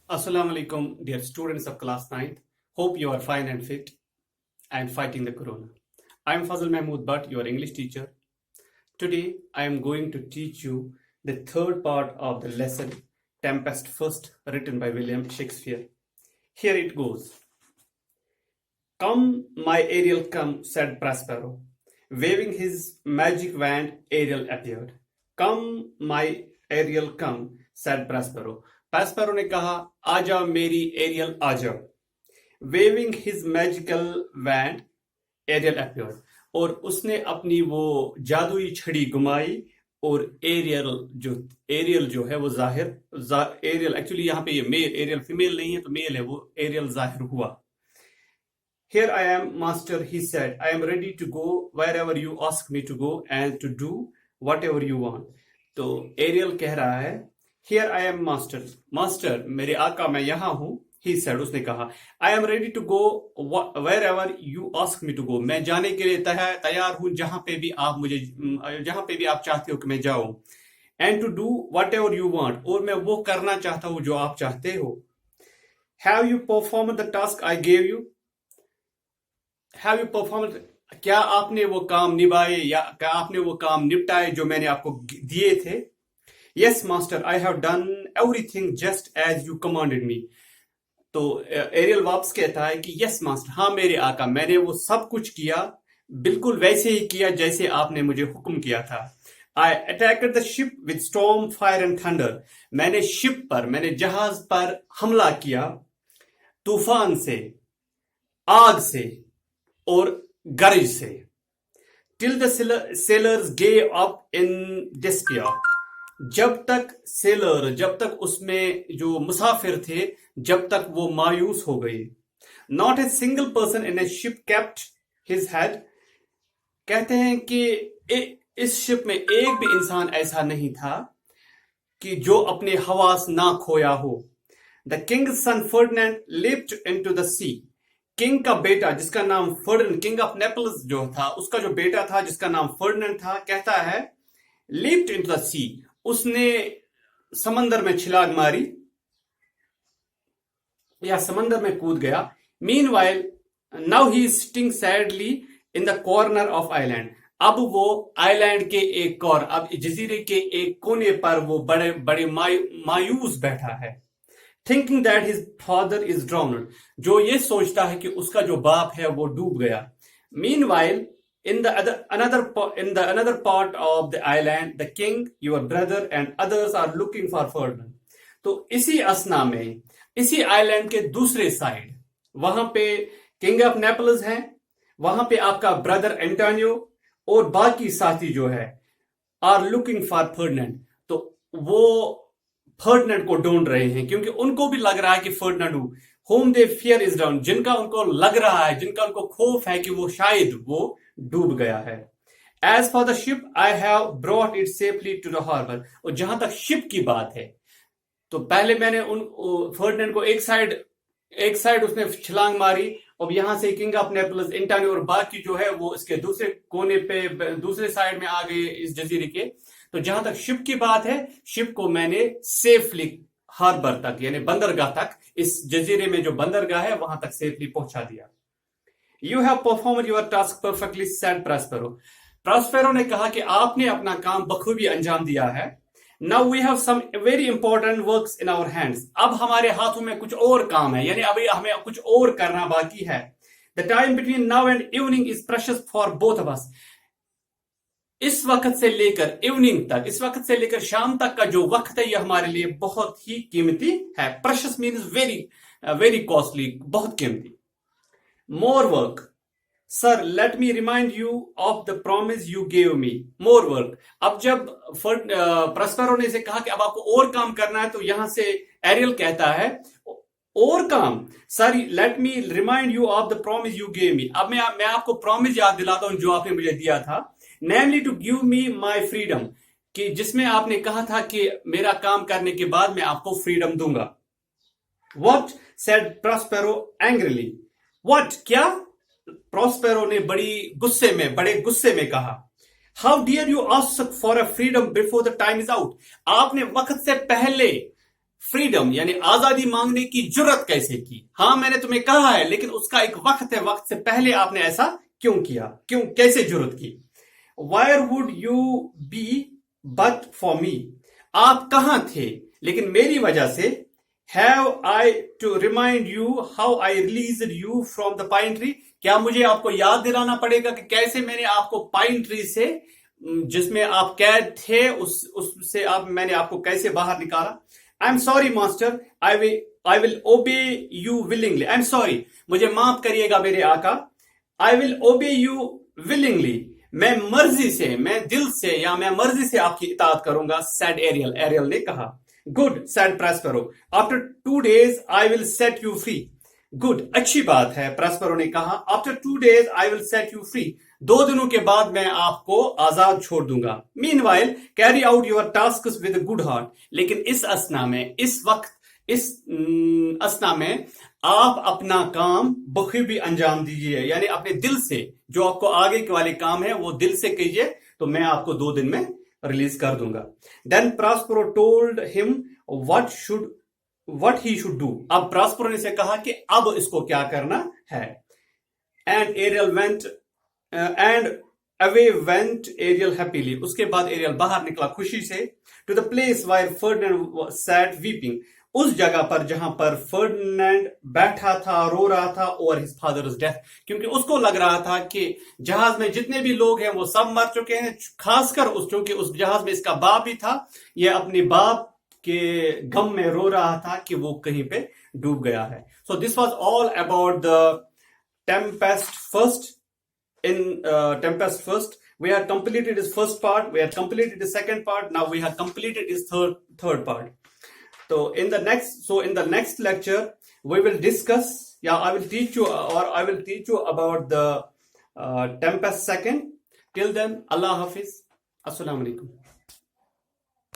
Assalamu alaikum, dear students of class 9th. Hope you are fine and fit and fighting the corona. I am Fazal Mahmood Bhatt, your English teacher. Today I am going to teach you the third part of the lesson Tempest First, written by William Shakespeare. Here it goes. Come, my Ariel, come, said Prospero. Waving his magic wand, Ariel appeared. Come, my Ariel, come, said Prospero. Prospero ने कहा, आजा मेरी aerial आजा. Waving his magical wand, Ariel appeared. और उसने अपनी वो जादुई छड़ी घुमाई और एरियल जो है वो एरियल एक्चुअली यहाँ पे ये मेल, एरियल फीमेल नहीं है तो मेल है, वो एरियल जाहिर हुआ. Here I am, master, he said. I am ready to go wherever you ask me to go and to do whatever you want. तो एरियल कह रहा है, Here I am, master. Master, मेरे आका मैं यहाँ हूँ. He said, उसने कहा, I am ready to go wherever you ask me to go. मैं जाने के लिए तैयार हूँ जहाँ पे भी आप चाहते हो कि मैं जाऊँ. And to do whatever you want. और मैं वो करना चाहता हूँ जो आप चाहते हो. Have you performed the task I gave you? Have you performed? क्या आपने वो काम निभाए या क्या आपने वो काम निपटाए जो मैंने आपको दिए थे? Yes, master, I have done everything just as you commanded me. तो एरियल वापस कहता है कि यस मास्टर, हाँ मेरे आका, मैंने वो सब कुछ किया, बिल्कुल वैसे ही किया जैसे आपने मुझे हुक्म किया था. I attacked the ship with storm, fire and thunder. मैंने जहाज पर हमला किया तूफान से, आग से और गरज से. Till the sailors gave up in despair. जब तक उसमें जो मुसाफिर थे, जब तक वो मायूस हो गए. Not a single person in a ship kept his head. कहते हैं कि इस शिप में एक भी इंसान ऐसा नहीं था कि जो अपने हवास ना खोया हो. The king's son Ferdinand leaped into the sea. King का बेटा जिसका नाम फर्डिनेंड, किंग ऑफ नेपल्स जो था, उसका जो बेटा था जिसका नाम फर्डिनेंड था, कहता है leaped into the sea. उसने समंदर में छलांग मारी या समंदर में कूद गया. Meanwhile, now he is sitting sadly in the corner of island. अब वो आइलैंड के एक अब जजीरे के एक कोने पर वो बड़े मायूस बैठा है. Thinking that his father is drowned. जो ये सोचता है कि उसका जो बाप है वो डूब गया. Meanwhile, in the another part of the island, the king, your brother, and others are looking for Ferdinand. तो इसी असना में, इसी आइलैंड के दूसरे साइड, वहां पे किंग ऑफ नेपल्स हैं, वहां पे आपका ब्रदर एंटोनियो और बाकी साथी जो है आर लुकिंग फॉर फर्डिनेंड. तो वो फर्डिनेंड को ढूंढ रहे हैं क्योंकि उनको भी लग रहा है कि Ferdinand whom they fear is drowned, जिनका उनको लग रहा है, जिनका उनको खौफ है कि वो शायद वो डूब गया है. As for the ship, I have brought it safely to the harbor. और जहां तक शिप की बात है, तो पहले मैंने उन फर्डिनेंड को एक साइड उसने छलांग मारी, और यहां से किंग ऑफ नेपल्स, एंटोनियो और बाकी जो है वो इसके दूसरे कोने पे, दूसरे साइड में आ गए इस जजीरे के. तो जहां तक शिप की बात है, शिप को मैंने सेफली हार्बर तक यानी बंदरगाह तक, इस जजीरे में जो बंदरगाह है वहां तक सेफली पहुंचा दिया. You have performed your task perfectly, said Prospero. Prospero ने कहा कि आपने अपना काम बखूबी अंजाम दिया है. Now we have some very important works in our hands. अब हमारे हाथों में कुछ और काम है, यानी अभी हमें कुछ और करना बाकी है. The time between now and evening is precious for both of us. इस वक्त से लेकर इवनिंग तक, इस वक्त से लेकर शाम तक का जो वक्त है, यह हमारे लिए बहुत ही कीमती है. Precious means very costly, बहुत कीमती. More work. Sir, let me remind you of the promise you gave me. More work. अब जब प्रस्पेरो ने इसे कहा कि अब आपको और काम करना है, तो यहां से एरियल कहता है और काम. Sir, let me remind you of the promise you gave me. अब मैं आपको प्रॉमिस याद दिलाता हूं जो आपने मुझे दिया था. Namely to give me my freedom. कि जिसमें आपने कहा था कि मेरा काम करने के बाद मैं आपको फ्रीडम दूंगा. What? Said Prospero angrily. What? क्या? प्रोस्पेरो ने बड़े गुस्से में कहा. How dare you ask for a freedom before the time is out? आपने वक्त से पहले फ्रीडम यानी आजादी मांगने की जुर्रत कैसे की? हाँ मैंने तुम्हें कहा है, लेकिन उसका एक वक्त है, वक्त से पहले आपने ऐसा क्यों किया? क्यों, कैसे जुर्रत की? Where would you be but for me? आप कहां थे लेकिन मेरी वजह से? Have I to remind you how I released you from the pine tree? क्या मुझे आपको याद दिलाना पड़ेगा कि कैसे मैंने आपको पाइन ट्री से, जिसमें आप कैद थे, उससे मैंने आपको कैसे बाहर निकाला? I am sorry master, I will obey you willingly. I am sorry, मुझे माफ करिएगा मेरे आका। I will obey you willingly, मैं मर्जी से, मैं दिल से या मैं मर्जी से आपकी इताअत करूंगा, सेड एरियल। एरियल ने कहा। Good, said Prospero, after 2 days I will set you free. Good, अच्छी बात है, प्रॉस्पेरो ने कहा। After 2 days I will set you free, 2 दिनों के बाद मैं आपको आजाद छोड़ दूंगा। Meanwhile carry out your tasks with good heart, लेकिन इस असना में, इस वक्त, इस असना में आप अपना काम बखूबी अंजाम दीजिए, यानी अपने दिल से, जो आपको आगे के वाले काम है वो दिल से कीजिए, तो मैं आपको 2 दिन में रिलीज कर दूंगा। Then Prospero told him what he should do। अब प्रॉस्पेरो ने से कहा कि अब इसको क्या करना है। And Ariel went Ariel happily, उसके बाद एरियल बाहर निकला खुशी से। To the place where Ferdinand sat weeping, उस जगह पर जहां पर फर्डिनेंड बैठा था, रो रहा था, ओवर हिज फादर्स डेथ, क्योंकि उसको लग रहा था कि जहाज में जितने भी लोग हैं वो सब मर चुके हैं, खासकर चूंकि उस जहाज में इसका बाप भी था, ये अपने बाप के गम में रो रहा था कि वो कहीं पे डूब गया है। So this was all about the Tempest first. In Tempest first, we have completed his first part, we have completed his second part, now we have completed his third part. So in the next lecture we will discuss, I will teach you about the Tempest second. Till then, Allah Hafiz, Assalamu alaikum.